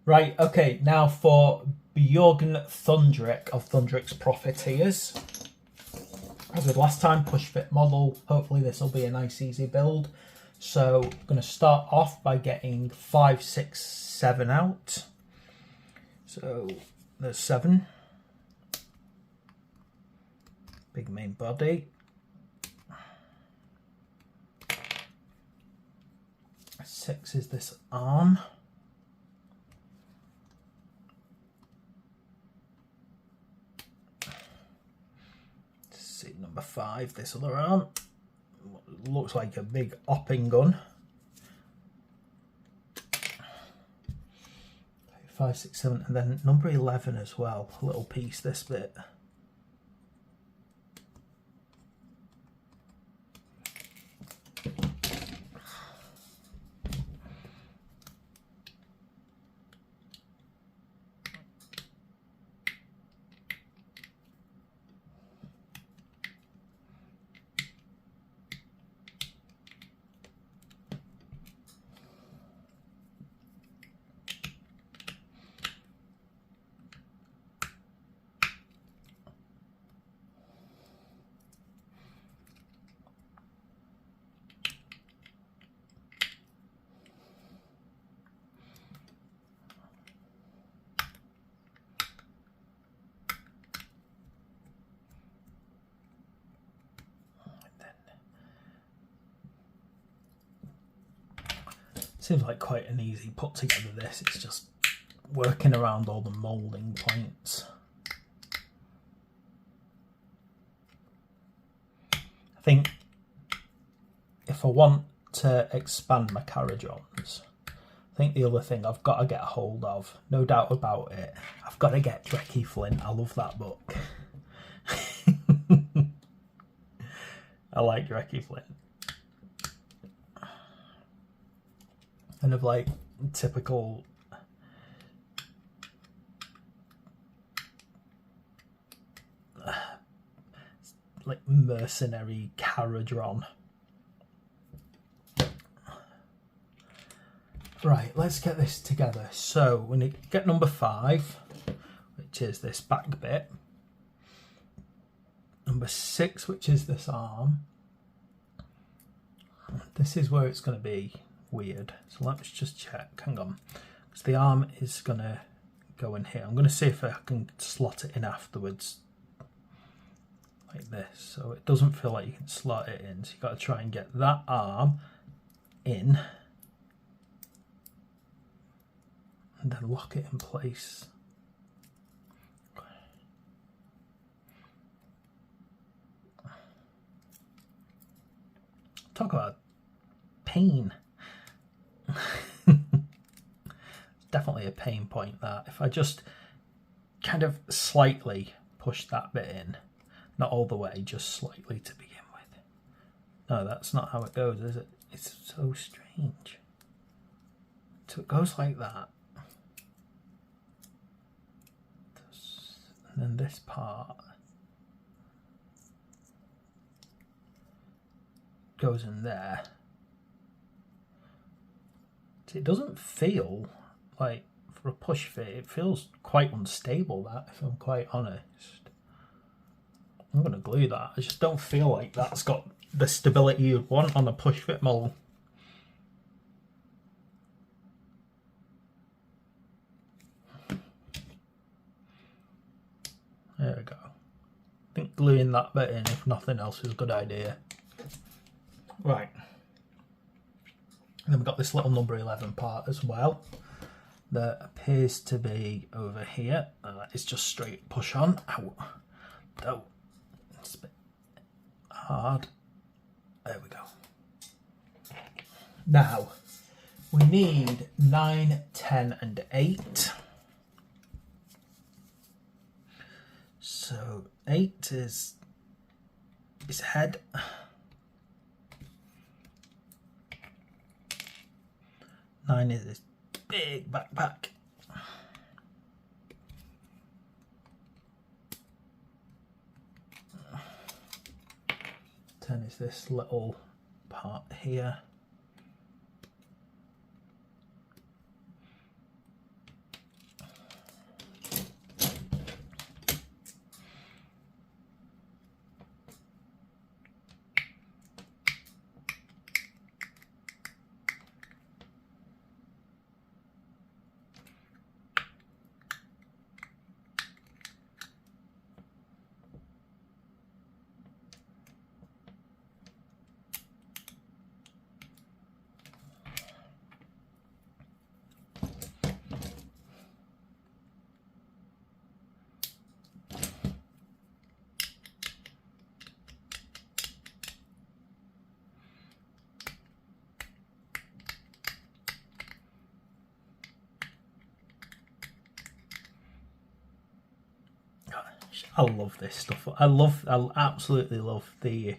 Right, okay, now for Bjorgen Thundrik of Thundrik's Profiteers. As with last time, push fit model. Hopefully this will be a nice easy build. So I'm going to start off by getting 5, 6, 7 out. So there's 7. Big main body. 6 is this arm. See number 5, this other arm. Looks like a big opping gun. 5, 6, 7, and then number 11 as well. A little piece, this bit. Seems like quite an easy put together this, it's just working around all the moulding points. I think if I want to expand my carriage-ons, I think the other thing I've got to get a hold of, no doubt about it, I've got to get Drecky Flint. I love that book. I like Drecky Flint. Kind of like typical like mercenary carriage-on. Right, let's get this together. So we need to get number 5, which is this back bit. Number 6, which is this arm. This is where it's going to be weird. So let's just check. Hang on. Because the arm is going to go in here. I'm going to see if I can slot it in afterwards. Like this. So it doesn't feel like you can slot it in. So you've got to try and get that arm in. And then lock it in place. Talk about pain. Definitely a pain point, that. If I just kind of slightly push that bit in, not all the way, just slightly to begin with. No, that's not how it goes, is it? It's so strange. So it goes like that. And then this part goes in there. It doesn't feel like, for a push fit, it feels quite unstable, that, if I'm quite honest. I'm going to glue that. I just don't feel like that's got the stability you'd want on a push fit mold. There we go. I think gluing that bit in, if nothing else, is a good idea. Right. And then we've got this little number 11 part as well that appears to be over here. It's just straight push on. Ow. Oh, it's a bit hard. There we go. Now, we need 9, 10 and 8. So 8 is his head. 9 is this big backpack. 10 is this little part here. I love this stuff. I absolutely love the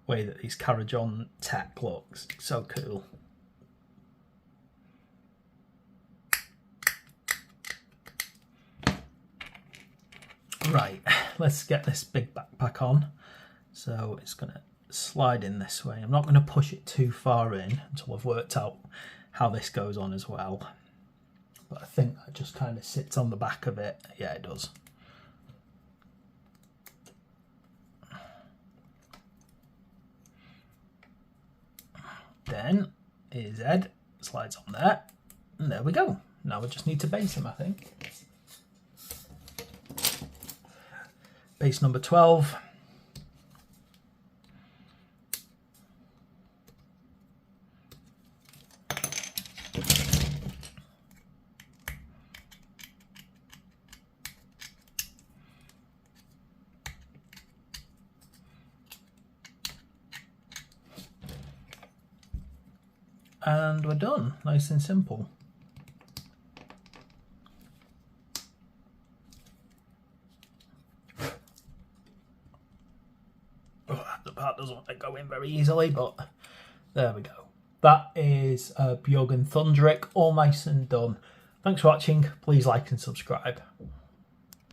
way that these carriage on tech looks. It's so cool. Right, let's get this big backpack on. So it's going to slide in this way. I'm not going to push it too far in until I've worked out how this goes on as well. But I think that just kind of sits on the back of it. Yeah, it does. Then his head slides on there. And there we go. Now we just need to base him, I think. Base number 12. And we're done, nice and simple. The part doesn't want to go in very easily, but there we go. That is Bjorgen Thundrik, all nice and done. Thanks for watching, please like and subscribe.